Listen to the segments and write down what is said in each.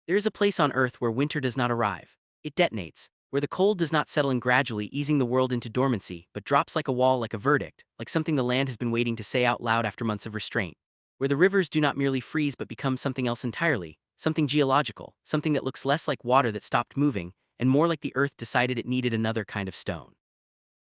There is a place on Earth where winter does not arrive. It detonates, where the cold does not settle in gradually easing the world into dormancy, but drops like a wall, like a verdict, like something the land has been waiting to say out loud after months of restraint. Where the rivers do not merely freeze but become something else entirely, something geological, something that looks less like water that stopped moving, and more like the Earth decided it needed another kind of stone.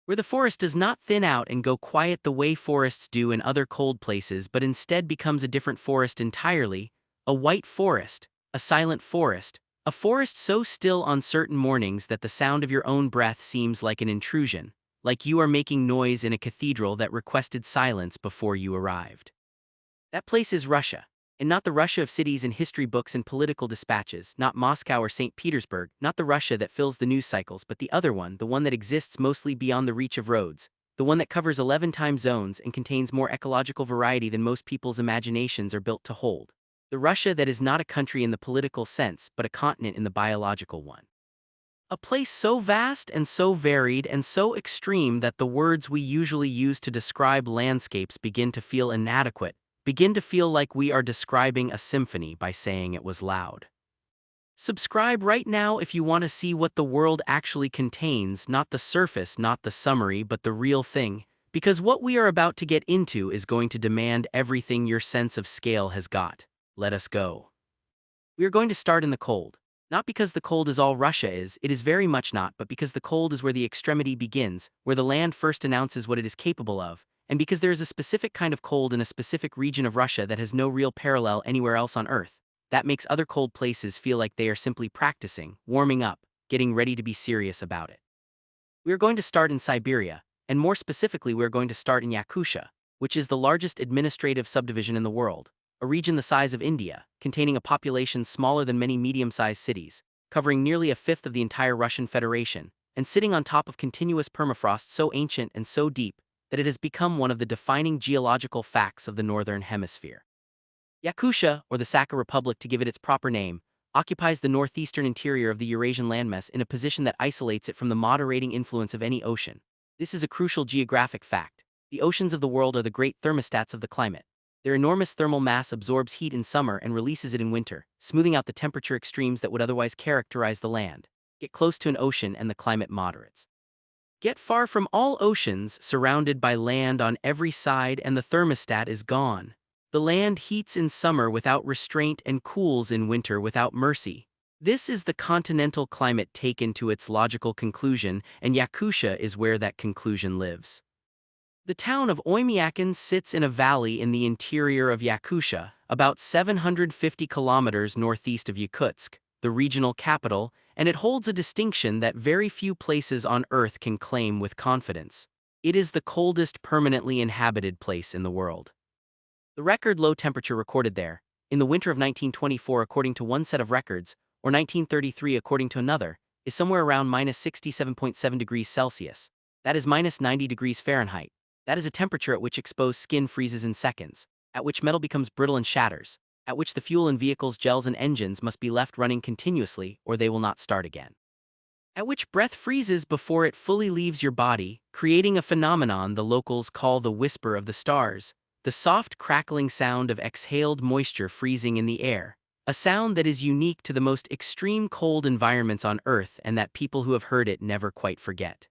Where the forest does not thin out and go quiet the way forests do in other cold places, but instead becomes a different forest entirely, a white forest, a silent forest, a forest so still on certain mornings that the sound of your own breath seems like an intrusion, like you are making noise in a cathedral that requested silence before you arrived. That place is Russia, and not the Russia of cities and history books and political dispatches, not Moscow or St. Petersburg, not the Russia that fills the news cycles, but the other one, the one that exists mostly beyond the reach of roads, the one that covers 11 time zones and contains more ecological variety than most people's imaginations are built to hold. The Russia that is not a country in the political sense, but a continent in the biological one. A place so vast and so varied and so extreme that the words we usually use to describe landscapes begin to feel inadequate, begin to feel like we are describing a symphony by saying it was loud. Subscribe right now if you want to see what the world actually contains, not the surface, not the summary, but the real thing, because what we are about to get into is going to demand everything your sense of scale has got. Let us go. We are going to start in the cold. Not because the cold is all Russia is, it is very much not, but because the cold is where the extremity begins, where the land first announces what it is capable of, and because there is a specific kind of cold in a specific region of Russia that has no real parallel anywhere else on Earth, that makes other cold places feel like they are simply practicing, warming up, getting ready to be serious about it. We are going to start in Siberia, and more specifically we are going to start in Yakutia, which is the largest administrative subdivision in the world, a region the size of India, containing a population smaller than many medium-sized cities, covering nearly a fifth of the entire Russian Federation, and sitting on top of continuous permafrost so ancient and so deep that it has become one of the defining geological facts of the Northern Hemisphere. Yakutia, or the Sakha Republic to give it its proper name, occupies the northeastern interior of the Eurasian landmass in a position that isolates it from the moderating influence of any ocean. This is a crucial geographic fact. The oceans of the world are the great thermostats of the climate. Their enormous thermal mass absorbs heat in summer and releases it in winter, smoothing out the temperature extremes that would otherwise characterize the land. Get close to an ocean and the climate moderates. Get far from all oceans, surrounded by land on every side, and the thermostat is gone. The land heats in summer without restraint and cools in winter without mercy. This is the continental climate taken to its logical conclusion, and Yakutia is where that conclusion lives. The town of Oymyakon sits in a valley in the interior of Yakutia, about 750 kilometers northeast of Yakutsk, the regional capital, and it holds a distinction that very few places on Earth can claim with confidence. It is the coldest permanently inhabited place in the world. The record low temperature recorded there, in the winter of 1924 according to one set of records, or 1933 according to another, is somewhere around minus 67.7 degrees Celsius. That is minus 90 degrees Fahrenheit. That is a temperature at which exposed skin freezes in seconds, at which metal becomes brittle and shatters, at which the fuel in vehicles, gels, and engines must be left running continuously or they will not start again. At which breath freezes before it fully leaves your body, creating a phenomenon the locals call the whisper of the stars, the soft crackling sound of exhaled moisture freezing in the air, a sound that is unique to the most extreme cold environments on Earth and that people who have heard it never quite forget.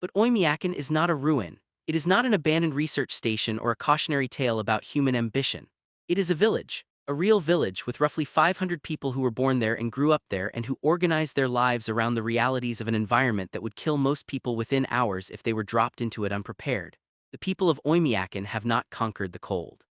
But Oymyakon is not a ruin. It is not an abandoned research station or a cautionary tale about human ambition. It is a village, a real village with roughly 500 people who were born there and grew up there and who organized their lives around the realities of an environment that would kill most people within hours if they were dropped into it unprepared. The people of Oymyakon have not conquered the cold.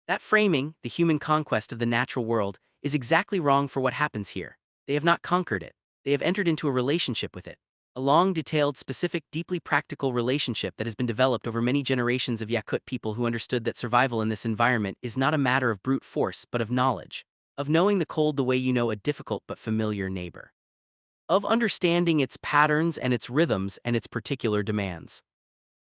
That framing, the human conquest of the natural world, is exactly wrong for what happens here. They have not conquered it. They have entered into a relationship with it. A long, detailed, specific, deeply practical relationship that has been developed over many generations of Yakut people who understood that survival in this environment is not a matter of brute force but of knowledge, of knowing the cold the way you know a difficult but familiar neighbor, of understanding its patterns and its rhythms and its particular demands.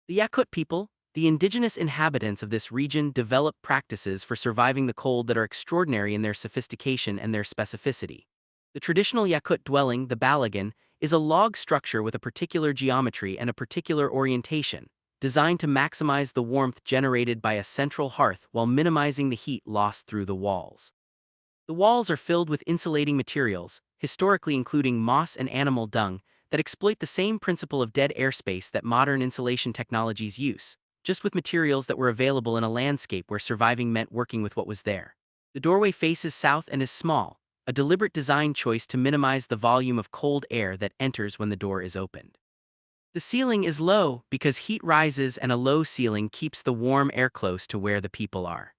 The Yakut people, the indigenous inhabitants of this region, develop practices for surviving the cold that are extraordinary in their sophistication and their specificity. The traditional Yakut dwelling, the balagan, is a log structure with a particular geometry and a particular orientation, designed to maximize the warmth generated by a central hearth while minimizing the heat lost through the walls. The walls are filled with insulating materials, historically including moss and animal dung, that exploit the same principle of dead airspace that modern insulation technologies use, just with materials that were available in a landscape where surviving meant working with what was there. The doorway faces south and is small, a deliberate design choice to minimize the volume of cold air that enters when the door is opened. The ceiling is low because heat rises and a low ceiling keeps the warm air close to where the people are.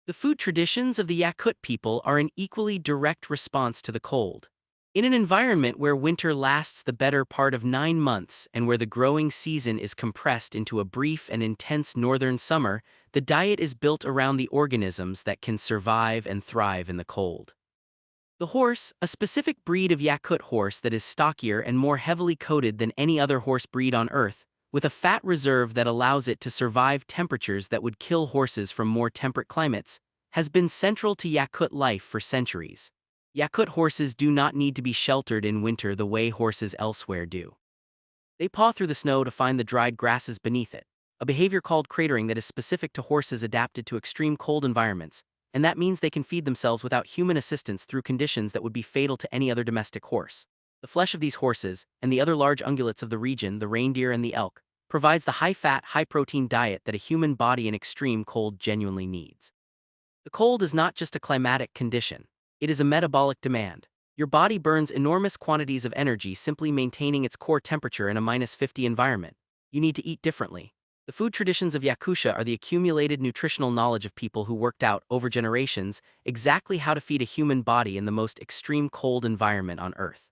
The food traditions of the Yakut people are an equally direct response to the cold. In an environment where winter lasts the better part of 9 months and where the growing season is compressed into a brief and intense northern summer, the diet is built around the organisms that can survive and thrive in the cold. The horse, a specific breed of Yakut horse that is stockier and more heavily coated than any other horse breed on Earth, with a fat reserve that allows it to survive temperatures that would kill horses from more temperate climates, has been central to Yakut life for centuries. Yakut horses do not need to be sheltered in winter the way horses elsewhere do. They paw through the snow to find the dried grasses beneath it, a behavior called cratering that is specific to horses adapted to extreme cold environments, and that means they can feed themselves without human assistance through conditions that would be fatal to any other domestic horse. The flesh of these horses, and the other large ungulates of the region, the reindeer and the elk, provides the high-fat, high-protein diet that a human body in extreme cold genuinely needs. The cold is not just a climatic condition. It is a metabolic demand. Your body burns enormous quantities of energy simply maintaining its core temperature in a -50 environment. You need to eat differently. The food traditions of Yakusha are the accumulated nutritional knowledge of people who worked out, over generations, exactly how to feed a human body in the most extreme cold environment on Earth.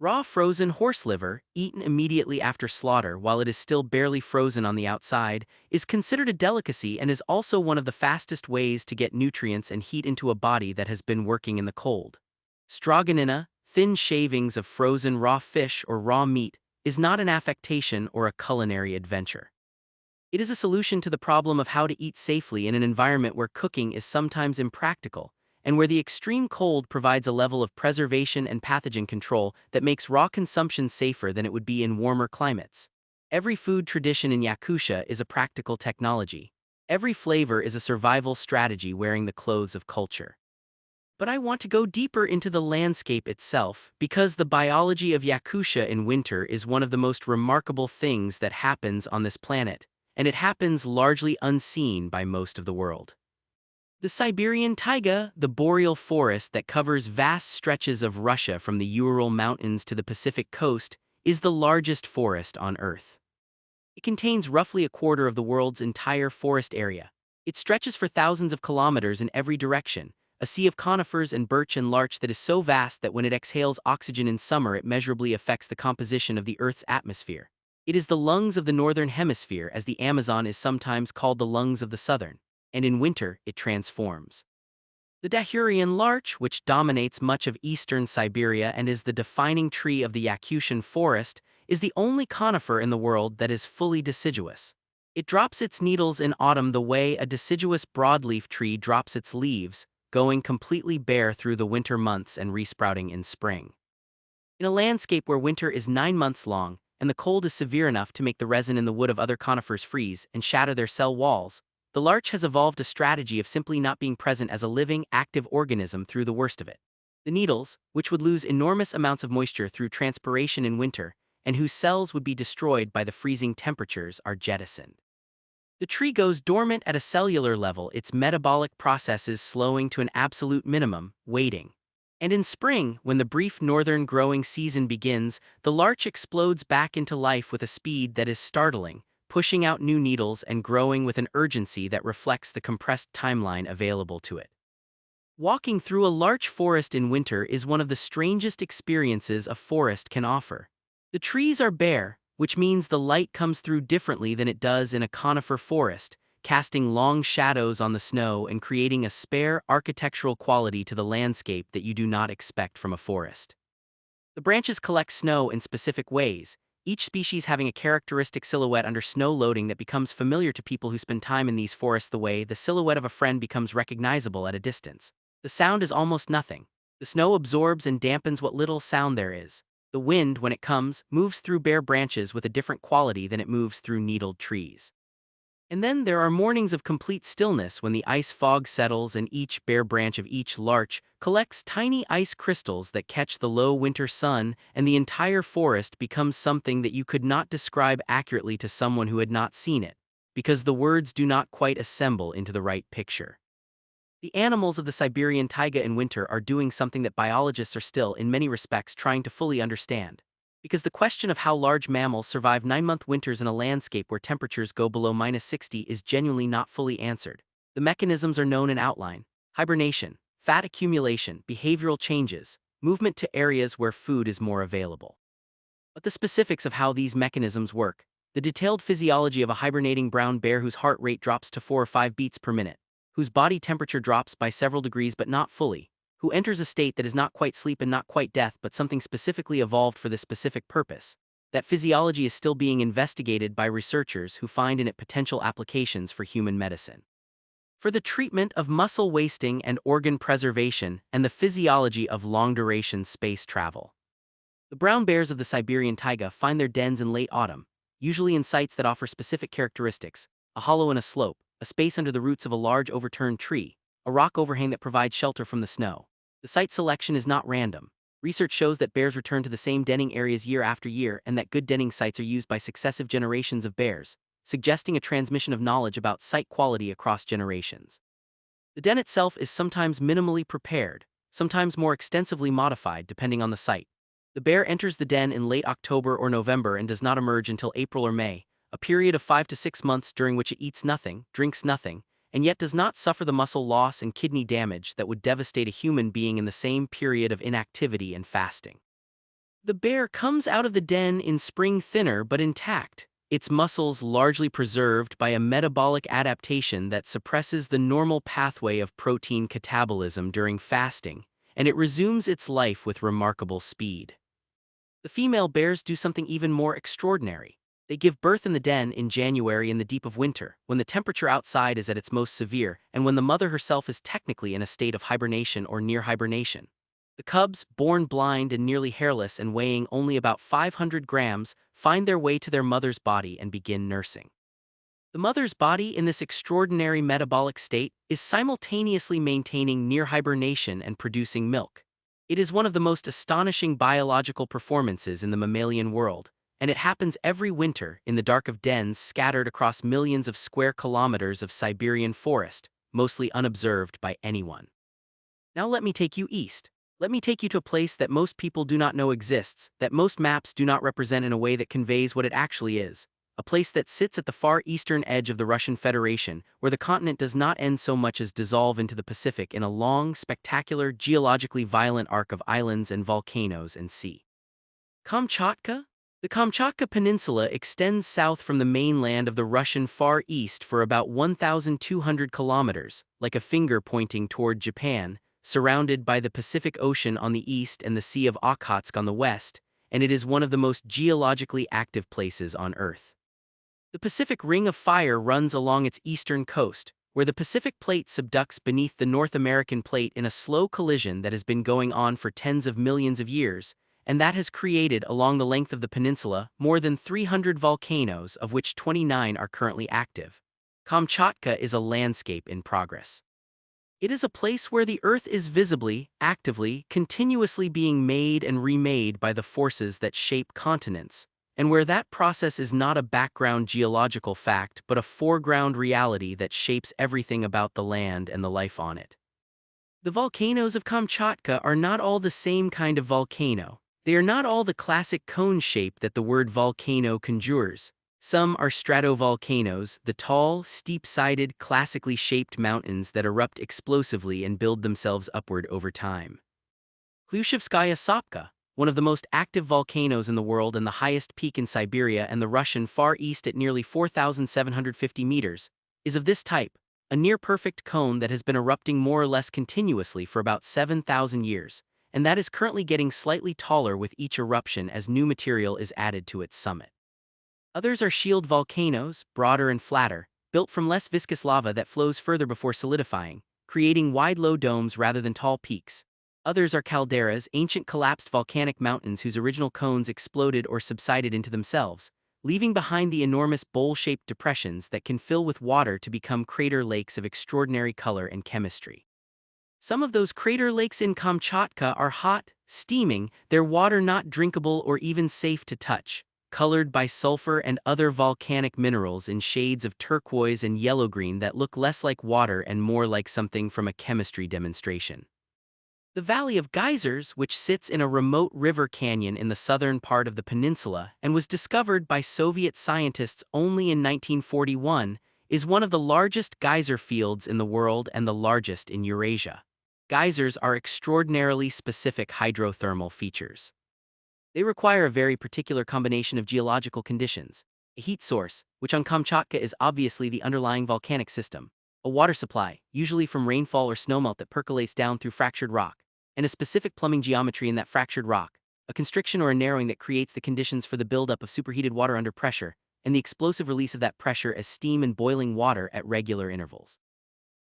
Raw frozen horse liver, eaten immediately after slaughter while it is still barely frozen on the outside, is considered a delicacy and is also one of the fastest ways to get nutrients and heat into a body that has been working in the cold. Stroganina, thin shavings of frozen raw fish or raw meat, is not an affectation or a culinary adventure. It is a solution to the problem of how to eat safely in an environment where cooking is sometimes impractical, and where the extreme cold provides a level of preservation and pathogen control that makes raw consumption safer than it would be in warmer climates. Every food tradition in Yakusha is a practical technology. Every flavor is a survival strategy wearing the clothes of culture. But I want to go deeper into the landscape itself, because the biology of Yakusha in winter is one of the most remarkable things that happens on this planet, and it happens largely unseen by most of the world. The Siberian taiga, the boreal forest that covers vast stretches of Russia from the Ural Mountains to the Pacific coast, is the largest forest on Earth. It contains roughly a quarter of the world's entire forest area. It stretches for thousands of kilometers in every direction, a sea of conifers and birch and larch that is so vast that when it exhales oxygen in summer it measurably affects the composition of the Earth's atmosphere. It is the lungs of the northern hemisphere, as the Amazon is sometimes called the lungs of the southern, and in winter it transforms. The Dahurian larch, which dominates much of eastern Siberia and is the defining tree of the Yakutian forest, is the only conifer in the world that is fully deciduous. It drops its needles in autumn the way a deciduous broadleaf tree drops its leaves, going completely bare through the winter months and resprouting in spring. In a landscape where winter is 9 months long, and the cold is severe enough to make the resin in the wood of other conifers freeze and shatter their cell walls, the larch has evolved a strategy of simply not being present as a living, active organism through the worst of it. The needles, which would lose enormous amounts of moisture through transpiration in winter, and whose cells would be destroyed by the freezing temperatures, are jettisoned. The tree goes dormant at a cellular level, its metabolic processes slowing to an absolute minimum, waiting. And in spring, when the brief northern growing season begins, the larch explodes back into life with a speed that is startling, pushing out new needles and growing with an urgency that reflects the compressed timeline available to it. Walking through a larch forest in winter is one of the strangest experiences a forest can offer. The trees are bare, which means the light comes through differently than it does in a conifer forest, casting long shadows on the snow and creating a spare architectural quality to the landscape that you do not expect from a forest. The branches collect snow in specific ways, each species having a characteristic silhouette under snow loading that becomes familiar to people who spend time in these forests the way the silhouette of a friend becomes recognizable at a distance. The sound is almost nothing. The snow absorbs and dampens what little sound there is. The wind, when it comes, moves through bare branches with a different quality than it moves through needled trees. And then there are mornings of complete stillness when the ice fog settles and each bare branch of each larch collects tiny ice crystals that catch the low winter sun, and the entire forest becomes something that you could not describe accurately to someone who had not seen it, because the words do not quite assemble into the right picture. The animals of the Siberian taiga in winter are doing something that biologists are still, in many respects, trying to fully understand. Because the question of how large mammals survive 9-month winters in a landscape where temperatures go below -60 is genuinely not fully answered. The mechanisms are known in outline: hibernation, fat accumulation, behavioral changes, movement to areas where food is more available. But the specifics of how these mechanisms work, the detailed physiology of a hibernating brown bear whose heart rate drops to 4 or 5 beats per minute, whose body temperature drops by several degrees but not fully, who enters a state that is not quite sleep and not quite death but something specifically evolved for this specific purpose. That physiology is still being investigated by researchers who find in it potential applications for human medicine. For the treatment of muscle wasting and organ preservation and the physiology of long-duration space travel. The brown bears of the Siberian taiga find their dens in late autumn, usually in sites that offer specific characteristics: a hollow in a slope, a space under the roots of a large overturned tree, a rock overhang that provides shelter from the snow. The site selection is not random. Research shows that bears return to the same denning areas year after year and that good denning sites are used by successive generations of bears, suggesting a transmission of knowledge about site quality across generations. The den itself is sometimes minimally prepared, sometimes more extensively modified depending on the site. The bear enters the den in late October or November and does not emerge until April or May, a period of 5 to 6 months during which it eats nothing, drinks nothing, and yet does not suffer the muscle loss and kidney damage that would devastate a human being in the same period of inactivity and fasting. The bear comes out of the den in spring thinner but intact, its muscles largely preserved by a metabolic adaptation that suppresses the normal pathway of protein catabolism during fasting, and it resumes its life with remarkable speed. The female bears do something even more extraordinary. They give birth in the den in January in the deep of winter, when the temperature outside is at its most severe and when the mother herself is technically in a state of hibernation or near hibernation. The cubs, born blind and nearly hairless and weighing only about 500 grams, find their way to their mother's body and begin nursing. The mother's body in this extraordinary metabolic state is simultaneously maintaining near hibernation and producing milk. It is one of the most astonishing biological performances in the mammalian world, and it happens every winter in the dark of dens scattered across millions of square kilometers of Siberian forest, mostly unobserved by anyone. Now let me take you east. Let me take you to a place that most people do not know exists, that most maps do not represent in a way that conveys what it actually is. A place that sits at the far eastern edge of the Russian Federation, where the continent does not end so much as dissolve into the Pacific in a long, spectacular, geologically violent arc of islands and volcanoes and sea. Kamchatka? The Kamchatka Peninsula extends south from the mainland of the Russian Far East for about 1,200 kilometers, like a finger pointing toward Japan, surrounded by the Pacific Ocean on the east and the Sea of Okhotsk on the west, and it is one of the most geologically active places on Earth. The Pacific Ring of Fire runs along its eastern coast, where the Pacific Plate subducts beneath the North American Plate in a slow collision that has been going on for tens of millions of years, and that has created, along the length of the peninsula, more than 300 volcanoes, of which 29 are currently active. Kamchatka is a landscape in progress. It is a place where the Earth is visibly, actively, continuously being made and remade by the forces that shape continents, and where that process is not a background geological fact but a foreground reality that shapes everything about the land and the life on it. The volcanoes of Kamchatka are not all the same kind of volcano. They are not all the classic cone shape that the word volcano conjures. Some are stratovolcanoes, the tall, steep-sided, classically shaped mountains that erupt explosively and build themselves upward over time. Klyushevskaya Sopka, one of the most active volcanoes in the world and the highest peak in Siberia and the Russian Far East at nearly 4,750 meters, is of this type, a near-perfect cone that has been erupting more or less continuously for about 7,000 years, and that is currently getting slightly taller with each eruption as new material is added to its summit. Others are shield volcanoes, broader and flatter, built from less viscous lava that flows further before solidifying, creating wide low domes rather than tall peaks. Others are calderas, ancient collapsed volcanic mountains whose original cones exploded or subsided into themselves, leaving behind the enormous bowl-shaped depressions that can fill with water to become crater lakes of extraordinary color and chemistry. Some of those crater lakes in Kamchatka are hot, steaming, their water not drinkable or even safe to touch, colored by sulfur and other volcanic minerals in shades of turquoise and yellow-green that look less like water and more like something from a chemistry demonstration. The Valley of Geysers, which sits in a remote river canyon in the southern part of the peninsula and was discovered by Soviet scientists only in 1941, is one of the largest geyser fields in the world and the largest in Eurasia. Geysers are extraordinarily specific hydrothermal features. They require a very particular combination of geological conditions: a heat source, which on Kamchatka is obviously the underlying volcanic system, a water supply, usually from rainfall or snowmelt that percolates down through fractured rock, and a specific plumbing geometry in that fractured rock, a constriction or a narrowing that creates the conditions for the buildup of superheated water under pressure, and the explosive release of that pressure as steam and boiling water at regular intervals.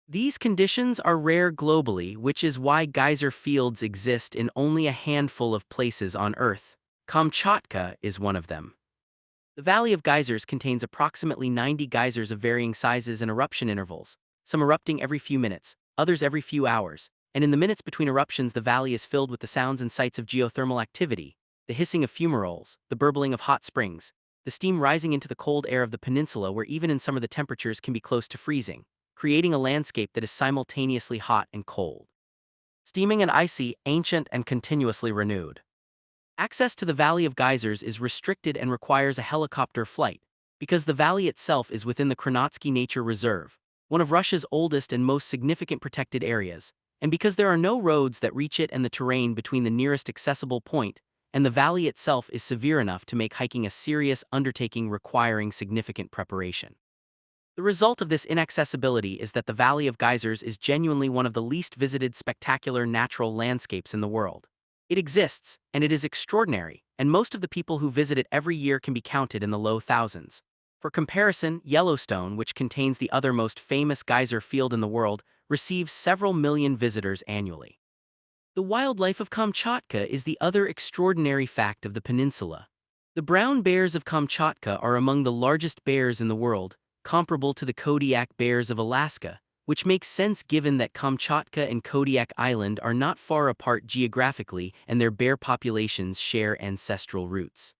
These conditions are rare globally, which is why geyser fields exist in only a handful of places on Earth. Kamchatka is one of them. The Valley of Geysers contains approximately 90 geysers of varying sizes and eruption intervals, some erupting every few minutes, others every few hours, and in the minutes between eruptions the valley is filled with the sounds and sights of geothermal activity, the hissing of fumaroles, the burbling of hot springs, the steam rising into the cold air of the peninsula where even in summer the temperatures can be close to freezing, creating a landscape that is simultaneously hot and cold, steaming and icy, ancient and continuously renewed. Access to the Valley of Geysers is restricted and requires a helicopter flight, because the valley itself is within the Kronotsky Nature Reserve, one of Russia's oldest and most significant protected areas, and because there are no roads that reach it and the terrain between the nearest accessible point, and the valley itself is severe enough to make hiking a serious undertaking requiring significant preparation. The result of this inaccessibility is that the Valley of Geysers is genuinely one of the least visited spectacular natural landscapes in the world. It exists, and it is extraordinary, and most of the people who visit it every year can be counted in the low thousands. For comparison, Yellowstone, which contains the other most famous geyser field in the world, receives several million visitors annually. The wildlife of Kamchatka is the other extraordinary fact of the peninsula. The brown bears of Kamchatka are among the largest bears in the world, comparable to the Kodiak bears of Alaska, which makes sense given that Kamchatka and Kodiak Island are not far apart geographically and their bear populations share ancestral roots.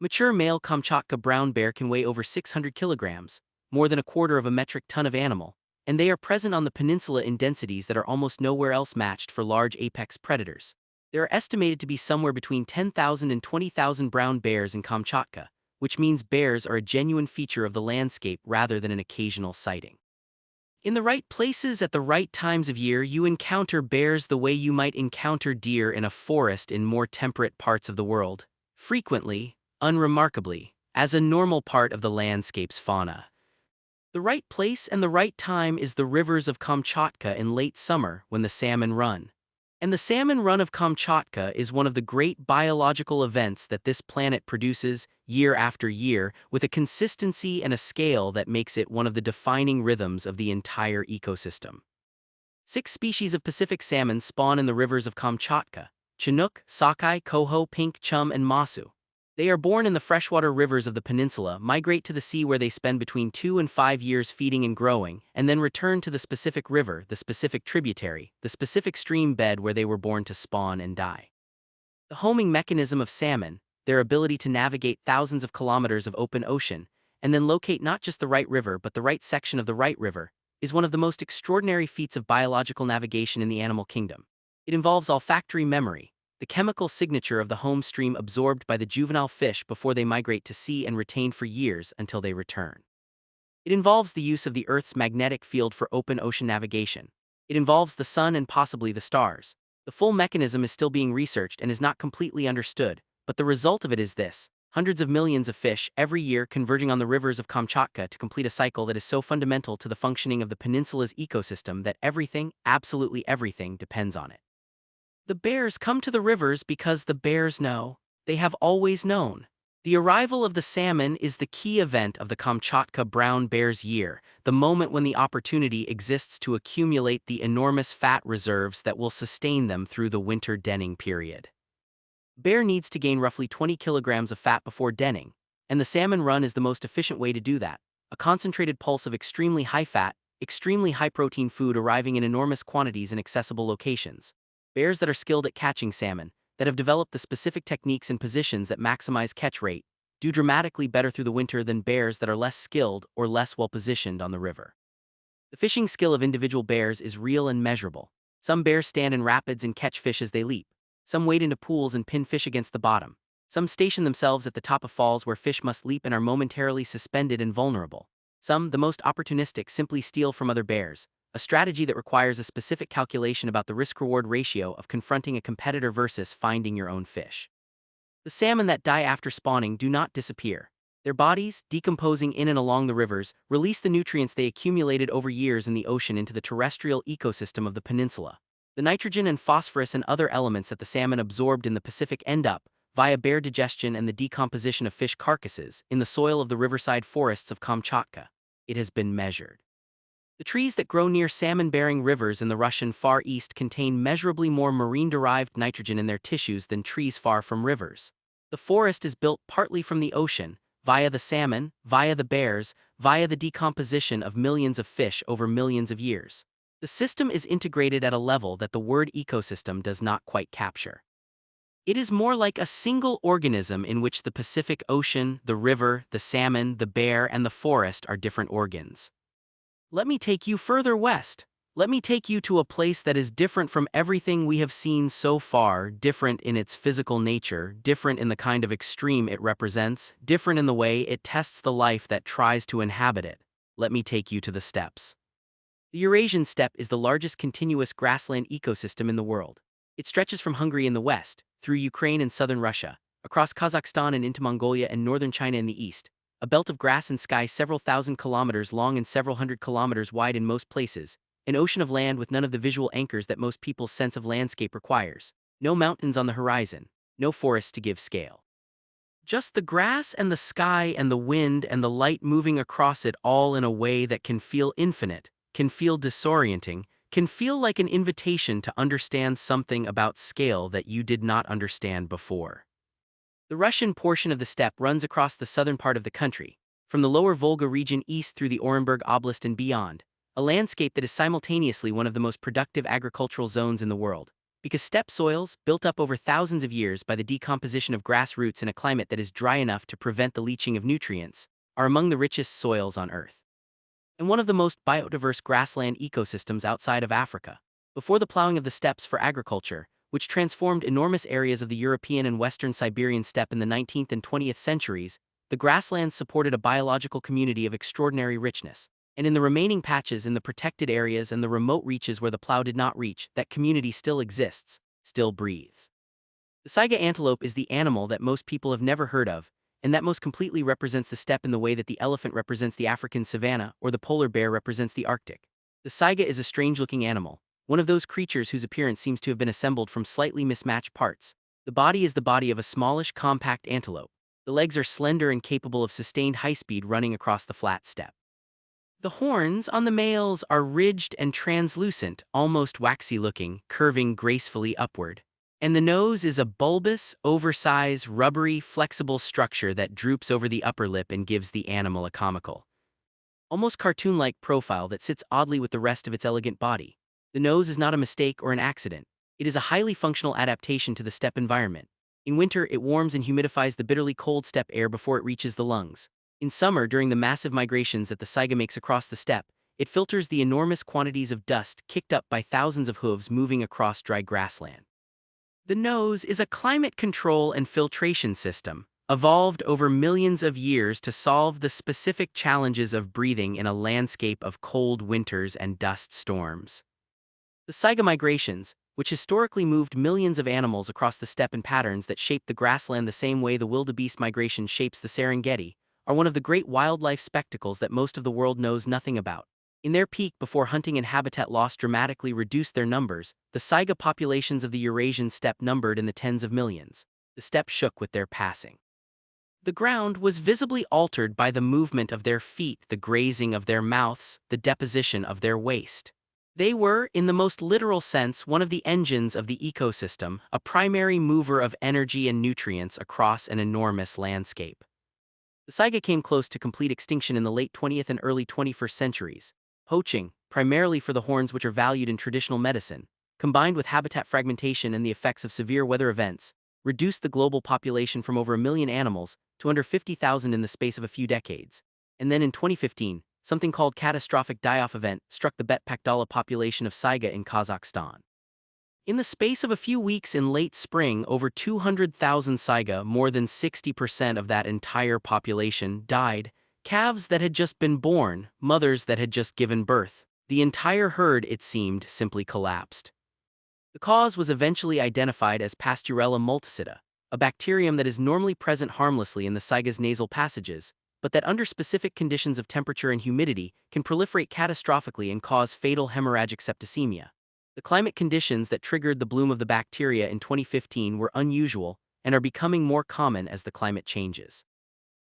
Mature male Kamchatka brown bear can weigh over 600 kilograms, more than a quarter of a metric ton of animal, and they are present on the peninsula in densities that are almost nowhere else matched for large apex predators. There are estimated to be somewhere between 10,000 and 20,000 brown bears in Kamchatka, which means bears are a genuine feature of the landscape rather than an occasional sighting. In the right places at the right times of year, you encounter bears the way you might encounter deer in a forest in more temperate parts of the world, frequently, unremarkably, as a normal part of the landscape's fauna. The right place and the right time is the rivers of Kamchatka in late summer when the salmon run. And the salmon run of Kamchatka is one of the great biological events that this planet produces year after year with a consistency and a scale that makes it one of the defining rhythms of the entire ecosystem. 6 species of Pacific salmon spawn in the rivers of Kamchatka: Chinook, Sockeye, Coho, Pink, Chum, and Masu. They are born in the freshwater rivers of the peninsula, migrate to the sea where they spend between 2 and 5 years feeding and growing, and then return to the specific river, the specific tributary, the specific stream bed where they were born to spawn and die. The homing mechanism of salmon, their ability to navigate thousands of kilometers of open ocean, and then locate not just the right river but the right section of the right river, is one of the most extraordinary feats of biological navigation in the animal kingdom. It involves olfactory memory, the chemical signature of the home stream absorbed by the juvenile fish before they migrate to sea and retained for years until they return. It involves the use of the Earth's magnetic field for open ocean navigation. It involves the sun and possibly the stars. The full mechanism is still being researched and is not completely understood, but the result of it is this: hundreds of millions of fish every year converging on the rivers of Kamchatka to complete a cycle that is so fundamental to the functioning of the peninsula's ecosystem that everything, absolutely everything, depends on it. The bears come to the rivers because the bears know. They have always known. The arrival of the salmon is the key event of the Kamchatka brown bear's year, the moment when the opportunity exists to accumulate the enormous fat reserves that will sustain them through the winter denning period. Bear needs to gain roughly 20 kilograms of fat before denning, And the salmon run is the most efficient way to do that. A concentrated pulse of extremely high-fat, extremely high-protein food arriving in enormous quantities in accessible locations. Bears that are skilled at catching salmon, that have developed the specific techniques and positions that maximize catch rate, do dramatically better through the winter than bears that are less skilled or less well-positioned on the river. The fishing skill of individual bears is real and measurable. Some bears stand in rapids and catch fish as they leap. Some wade into pools and pin fish against the bottom. Some station themselves at the top of falls where fish must leap and are momentarily suspended and vulnerable. Some, the most opportunistic, simply steal from other bears, a strategy that requires a specific calculation about the risk-reward ratio of confronting a competitor versus finding your own fish. The salmon that die after spawning do not disappear. Their bodies, decomposing in and along the rivers, release the nutrients they accumulated over years in the ocean into the terrestrial ecosystem of the peninsula. The nitrogen and phosphorus and other elements that the salmon absorbed in the Pacific end up, via bear digestion and the decomposition of fish carcasses, in the soil of the riverside forests of Kamchatka. It has been measured. The trees that grow near salmon-bearing rivers in the Russian Far East contain measurably more marine-derived nitrogen in their tissues than trees far from rivers. The forest is built partly from the ocean, via the salmon, via the bears, via the decomposition of millions of fish over millions of years. The system is integrated at a level that the word ecosystem does not quite capture. It is more like a single organism in which the Pacific Ocean, the river, the salmon, the bear, and the forest are different organs. Let me take you further west. Let me take you to a place that is different from everything we have seen so far, different in its physical nature, different in the kind of extreme it represents, different in the way it tests the life that tries to inhabit it. Let me take you to the steppes. The Eurasian steppe is the largest continuous grassland ecosystem in the world. It stretches from Hungary in the west, through Ukraine and southern Russia, across Kazakhstan and into Mongolia and northern China in the east, a belt of grass and sky several thousand kilometers long and several hundred kilometers wide in most places, an ocean of land with none of the visual anchors that most people's sense of landscape requires, no mountains on the horizon, no forests to give scale. Just the grass and the sky and the wind and the light moving across it all in a way that can feel infinite, can feel disorienting, can feel like an invitation to understand something about scale that you did not understand before. The Russian portion of the steppe runs across the southern part of the country, from the lower Volga region east through the Orenburg Oblast and beyond, a landscape that is simultaneously one of the most productive agricultural zones in the world, because steppe soils, built up over thousands of years by the decomposition of grass roots in a climate that is dry enough to prevent the leaching of nutrients, are among the richest soils on Earth. And one of the most biodiverse grassland ecosystems outside of Africa. Before the plowing of the steppes for agriculture, which transformed enormous areas of the European and Western Siberian steppe in the 19th and 20th centuries, the grasslands supported a biological community of extraordinary richness, and in the remaining patches in the protected areas and the remote reaches where the plow did not reach, that community still exists, still breathes. The saiga antelope is the animal that most people have never heard of, and that most completely represents the steppe in the way that the elephant represents the African savanna or the polar bear represents the Arctic. The saiga is a strange-looking animal, one of those creatures whose appearance seems to have been assembled from slightly mismatched parts. The body is the body of a smallish, compact antelope. The legs are slender and capable of sustained high speed running across the flat steppe. The horns on the males are ridged and translucent, almost waxy-looking, curving gracefully upward. And the nose is a bulbous, oversized, rubbery, flexible structure that droops over the upper lip and gives the animal a comical, almost cartoon-like profile that sits oddly with the rest of its elegant body. The nose is not a mistake or an accident. It is a highly functional adaptation to the steppe environment. In winter, it warms and humidifies the bitterly cold steppe air before it reaches the lungs. In summer, during the massive migrations that the saiga makes across the steppe, it filters the enormous quantities of dust kicked up by thousands of hooves moving across dry grassland. The nose is a climate control and filtration system, evolved over millions of years to solve the specific challenges of breathing in a landscape of cold winters and dust storms. The saiga migrations, which historically moved millions of animals across the steppe in patterns that shaped the grassland the same way the wildebeest migration shapes the Serengeti, are one of the great wildlife spectacles that most of the world knows nothing about. In their peak before hunting and habitat loss dramatically reduced their numbers, the saiga populations of the Eurasian steppe numbered in the tens of millions. The steppe shook with their passing. The ground was visibly altered by the movement of their feet, the grazing of their mouths, the deposition of their waste. They were, in the most literal sense, one of the engines of the ecosystem, a primary mover of energy and nutrients across an enormous landscape. The saiga came close to complete extinction in the late 20th and early 21st centuries. Poaching, primarily for the horns which are valued in traditional medicine, combined with habitat fragmentation and the effects of severe weather events, reduced the global population from over 1 million animals to under 50,000 in the space of a few decades. And then in 2015, something called catastrophic die-off event struck the Betpakdala population of saiga in Kazakhstan. In the space of a few weeks in late spring, over 200,000 saiga, more than 60% of that entire population, died. Calves that had just been born, mothers that had just given birth. The entire herd, it seemed, simply collapsed. The cause was eventually identified as Pasteurella multicida, a bacterium that is normally present harmlessly in the saiga's nasal passages, but that under specific conditions of temperature and humidity can proliferate catastrophically and cause fatal hemorrhagic septicemia. The climate conditions that triggered the bloom of the bacteria in 2015 were unusual and are becoming more common as the climate changes.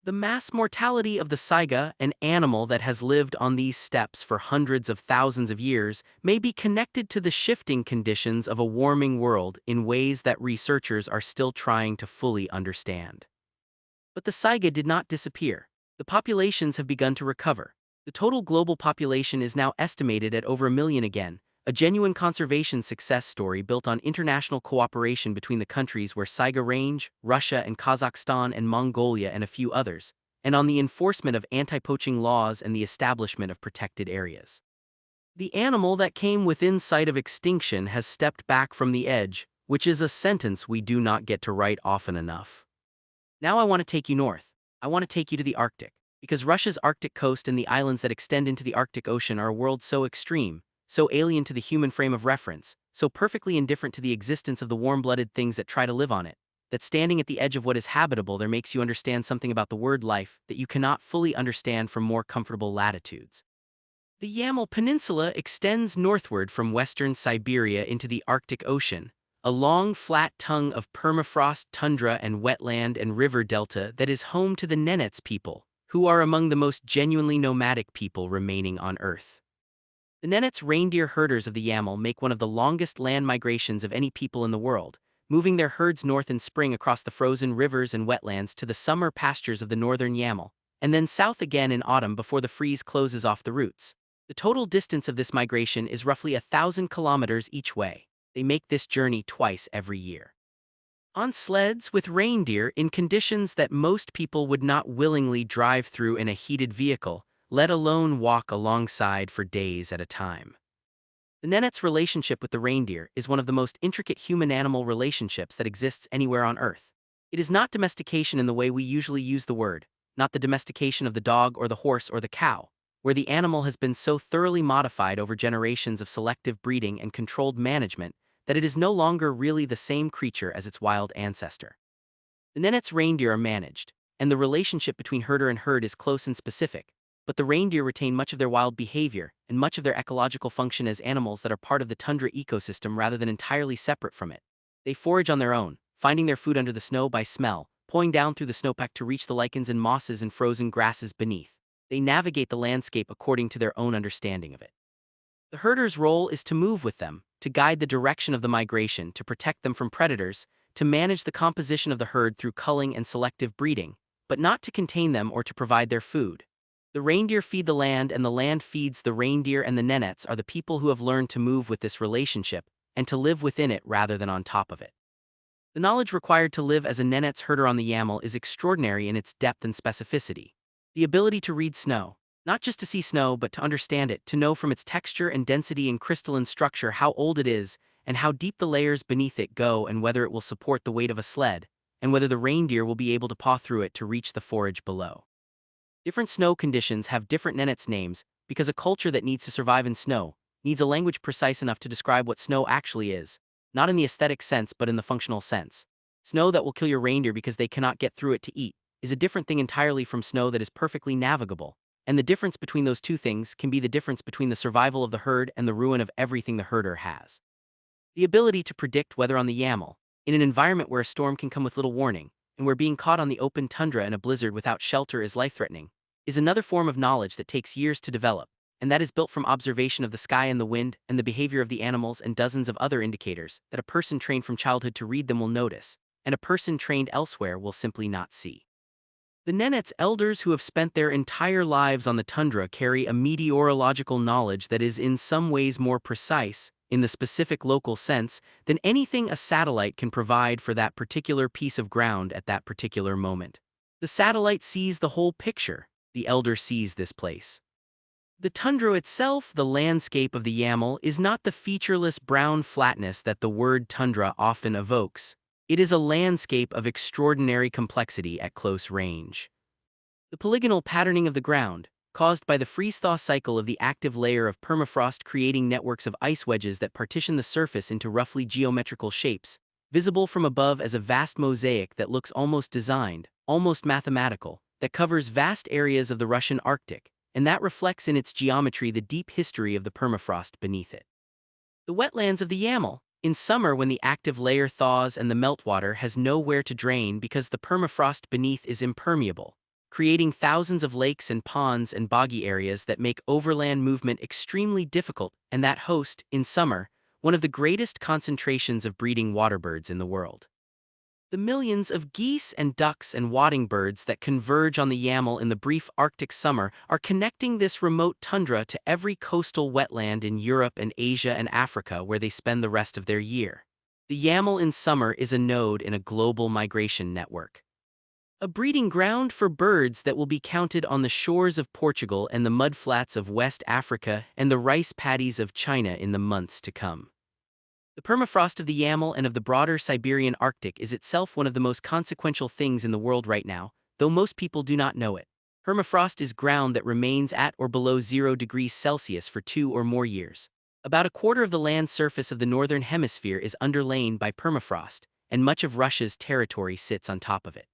The mass mortality of the saiga, an animal that has lived on these steppes for hundreds of thousands of years, may be connected to the shifting conditions of a warming world in ways that researchers are still trying to fully understand. But the saiga did not disappear. The populations have begun to recover. The total global population is now estimated at over 1 million again, a genuine conservation success story built on international cooperation between the countries where saiga range, Russia and Kazakhstan and Mongolia and a few others, and on the enforcement of anti-poaching laws and the establishment of protected areas. The animal that came within sight of extinction has stepped back from the edge, which is a sentence we do not get to write often enough. Now I want to take you north. I want to take you to the Arctic, because Russia's Arctic coast and the islands that extend into the Arctic Ocean are a world so extreme, so alien to the human frame of reference, so perfectly indifferent to the existence of the warm-blooded things that try to live on it, that standing at the edge of what is habitable there makes you understand something about the word life that you cannot fully understand from more comfortable latitudes. The Yamal Peninsula extends northward from western Siberia into the Arctic Ocean, a long, flat tongue of permafrost, tundra and wetland and river delta that is home to the Nenets people, who are among the most genuinely nomadic people remaining on Earth. The Nenets reindeer herders of the Yamal make one of the longest land migrations of any people in the world, moving their herds north in spring across the frozen rivers and wetlands to the summer pastures of the northern Yamal, and then south again in autumn before the freeze closes off the routes. The total distance of this migration is roughly 1,000 kilometers each way. They make this journey twice every year. On sleds with reindeer in conditions that most people would not willingly drive through in a heated vehicle, let alone walk alongside for days at a time. The Nenets' relationship with the reindeer is one of the most intricate human-animal relationships that exists anywhere on Earth. It is not domestication in the way we usually use the word, not the domestication of the dog or the horse or the cow, where the animal has been so thoroughly modified over generations of selective breeding and controlled management that it is no longer really the same creature as its wild ancestor. The Nenets' reindeer are managed, and the relationship between herder and herd is close and specific, but the reindeer retain much of their wild behavior and much of their ecological function as animals that are part of the tundra ecosystem rather than entirely separate from it. They forage on their own, finding their food under the snow by smell, pulling down through the snowpack to reach the lichens and mosses and frozen grasses beneath. They navigate the landscape according to their own understanding of it. The herder's role is to move with them, to guide the direction of the migration, to protect them from predators, to manage the composition of the herd through culling and selective breeding, but not to contain them or to provide their food. The reindeer feed the land and the land feeds the reindeer, and the Nenets are the people who have learned to move with this relationship and to live within it rather than on top of it. The knowledge required to live as a Nenets herder on the Yamal is extraordinary in its depth and specificity. The ability to read snow, not just to see snow but to understand it, to know from its texture and density and crystalline structure how old it is and how deep the layers beneath it go and whether it will support the weight of a sled, and whether the reindeer will be able to paw through it to reach the forage below. Different snow conditions have different Nenets names because a culture that needs to survive in snow needs a language precise enough to describe what snow actually is, not in the aesthetic sense but in the functional sense. Snow that will kill your reindeer because they cannot get through it to eat is a different thing entirely from snow that is perfectly navigable, and the difference between those two things can be the difference between the survival of the herd and the ruin of everything the herder has. The ability to predict weather on the Yamal, in an environment where a storm can come with little warning, and where being caught on the open tundra in a blizzard without shelter is life-threatening, is another form of knowledge that takes years to develop, and that is built from observation of the sky and the wind and the behavior of the animals and dozens of other indicators that a person trained from childhood to read them will notice, and a person trained elsewhere will simply not see. The Nenets elders who have spent their entire lives on the tundra carry a meteorological knowledge that is in some ways more precise, in the specific local sense, than anything a satellite can provide for that particular piece of ground at that particular moment. The satellite sees the whole picture, the elder sees this place. The tundra itself, the landscape of the Yamel, is not the featureless brown flatness that the word tundra often evokes. It is a landscape of extraordinary complexity at close range. The polygonal patterning of the ground, caused by the freeze-thaw cycle of the active layer of permafrost creating networks of ice wedges that partition the surface into roughly geometrical shapes, visible from above as a vast mosaic that looks almost designed, almost mathematical, that covers vast areas of the Russian Arctic, and that reflects in its geometry the deep history of the permafrost beneath it. The wetlands of the Yamel, in summer when the active layer thaws and the meltwater has nowhere to drain because the permafrost beneath is impermeable, creating thousands of lakes and ponds and boggy areas that make overland movement extremely difficult and that host, in summer, one of the greatest concentrations of breeding waterbirds in the world. The millions of geese and ducks and wading birds that converge on the Yamel in the brief Arctic summer are connecting this remote tundra to every coastal wetland in Europe and Asia and Africa where they spend the rest of their year. The Yamel in summer is a node in a global migration network. A breeding ground for birds that will be counted on the shores of Portugal and the mudflats of West Africa and the rice paddies of China in the months to come. The permafrost of the Yamel and of the broader Siberian Arctic is itself one of the most consequential things in the world right now, though most people do not know it. Permafrost is ground that remains at or below 0 degrees Celsius for 2 or more years. About a quarter of the land surface of the northern hemisphere is underlain by permafrost, and much of Russia's territory sits on top of it.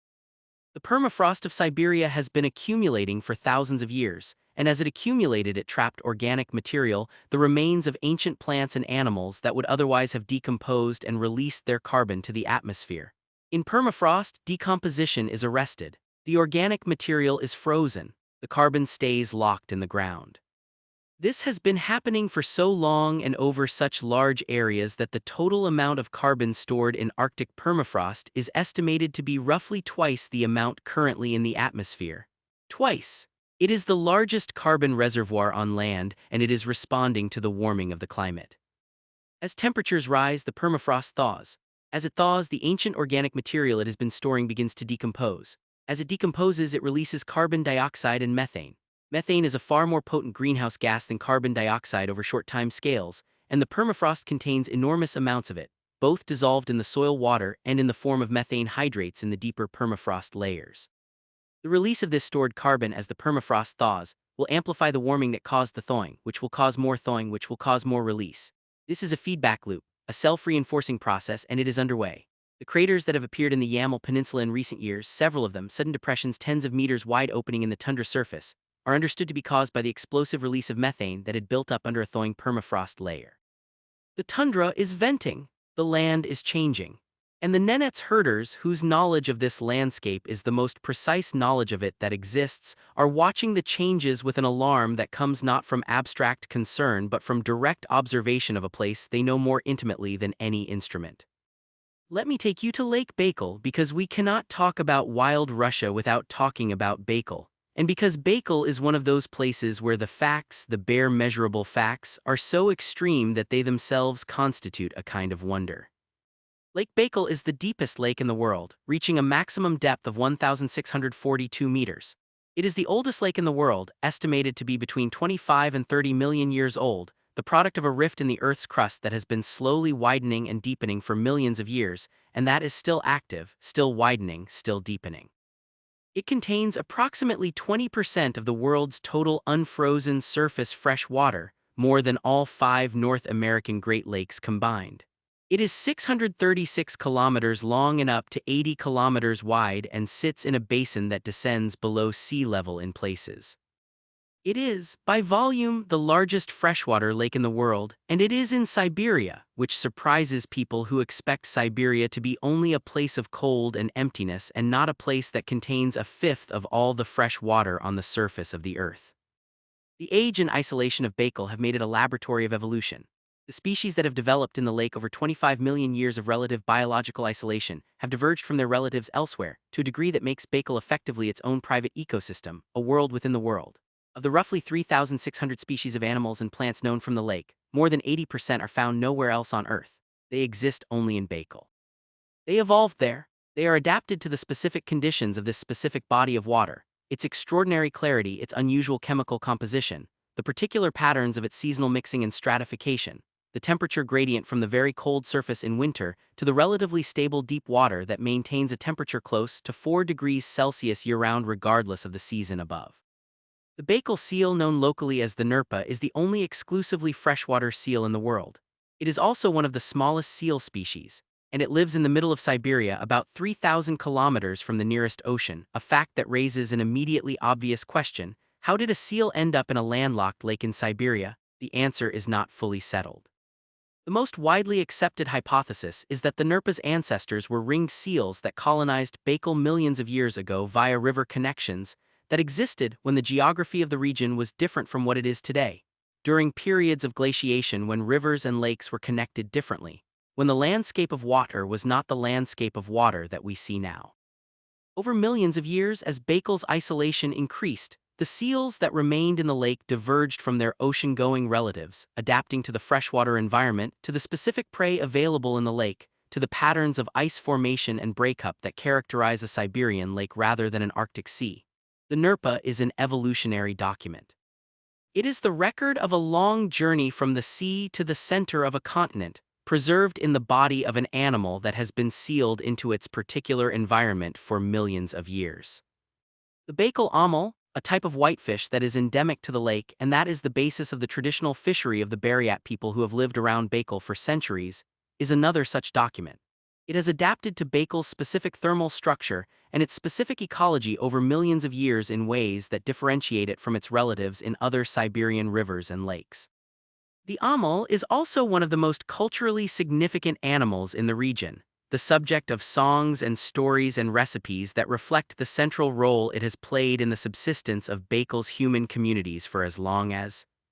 The permafrost of Siberia has been accumulating for thousands of years, and as it accumulated it trapped organic material, the remains of ancient plants and animals that would otherwise have decomposed and released their carbon to the atmosphere. In permafrost, decomposition is arrested. The organic material is frozen. The carbon stays locked in the ground. This has been happening for so long and over such large areas that the total amount of carbon stored in Arctic permafrost is estimated to be roughly twice the amount currently in the atmosphere. Twice. It is the largest carbon reservoir on land, and it is responding to the warming of the climate. As temperatures rise, the permafrost thaws. As it thaws, the ancient organic material it has been storing begins to decompose. As it decomposes, it releases carbon dioxide and methane. Methane is a far more potent greenhouse gas than carbon dioxide over short time scales, and the permafrost contains enormous amounts of it, both dissolved in the soil water and in the form of methane hydrates in the deeper permafrost layers. The release of this stored carbon as the permafrost thaws will amplify the warming that caused the thawing, which will cause more thawing, which will cause more release. This is a feedback loop, a self-reinforcing process, and it is underway. The craters that have appeared in the Yamel Peninsula in recent years, several of them, sudden depressions tens of meters wide opening in the tundra surface, are understood to be caused by the explosive release of methane that had built up under a thawing permafrost layer. The tundra is venting, the land is changing. And the Nenets herders, whose knowledge of this landscape is the most precise knowledge of it that exists, are watching the changes with an alarm that comes not from abstract concern but from direct observation of a place they know more intimately than any instrument. Let me take you to Lake Baikal because we cannot talk about wild Russia without talking about Baikal. And because Baikal is one of those places where the facts, the bare measurable facts, are so extreme that they themselves constitute a kind of wonder. Lake Baikal is the deepest lake in the world, reaching a maximum depth of 1,642 meters. It is the oldest lake in the world, estimated to be between 25 and 30 million years old, the product of a rift in the Earth's crust that has been slowly widening and deepening for millions of years, and that is still active, still widening, still deepening. It contains approximately 20% of the world's total unfrozen surface fresh water, more than all 5 North American Great Lakes combined. It is 636 kilometers long and up to 80 kilometers wide and sits in a basin that descends below sea level in places. It is, by volume, the largest freshwater lake in the world, and it is in Siberia, which surprises people who expect Siberia to be only a place of cold and emptiness and not a place that contains a fifth of all the fresh water on the surface of the Earth. The age and isolation of Baikal have made it a laboratory of evolution. The species that have developed in the lake over 25 million years of relative biological isolation have diverged from their relatives elsewhere to a degree that makes Baikal effectively its own private ecosystem, a world within the world. Of the roughly 3,600 species of animals and plants known from the lake, more than 80% are found nowhere else on Earth. They exist only in Baikal. They evolved there. They are adapted to the specific conditions of this specific body of water, its extraordinary clarity, its unusual chemical composition, the particular patterns of its seasonal mixing and stratification, the temperature gradient from the very cold surface in winter to the relatively stable deep water that maintains a temperature close to 4 degrees Celsius year-round regardless of the season above. The Baikal seal, known locally as the Nerpa, is the only exclusively freshwater seal in the world. It is also one of the smallest seal species, and it lives in the middle of Siberia, about 3,000 kilometers from the nearest ocean, a fact that raises an immediately obvious question: how did a seal end up in a landlocked lake in Siberia? The answer is not fully settled. The most widely accepted hypothesis is that the Nerpa's ancestors were ringed seals that colonized Baikal millions of years ago via river connections that existed when the geography of the region was different from what it is today, during periods of glaciation when rivers and lakes were connected differently, when the landscape of water was not the landscape of water that we see now. Over millions of years, as Baikal's isolation increased, the seals that remained in the lake diverged from their ocean-going relatives, adapting to the freshwater environment, to the specific prey available in the lake, to the patterns of ice formation and breakup that characterize a Siberian lake rather than an Arctic sea. The Nerpa is an evolutionary document. It is the record of a long journey from the sea to the center of a continent, preserved in the body of an animal that has been sealed into its particular environment for millions of years. The Baikal amal, a type of whitefish that is endemic to the lake and that is the basis of the traditional fishery of the Buryat people who have lived around Baikal for centuries, is another such document. It has adapted to Baikal's specific thermal structure and its specific ecology over millions of years in ways that differentiate it from its relatives in other Siberian rivers and lakes. The amal is also one of the most culturally significant animals in the region, the subject of songs and stories and recipes that reflect the central role it has played in the subsistence of Baikal's human communities for as long as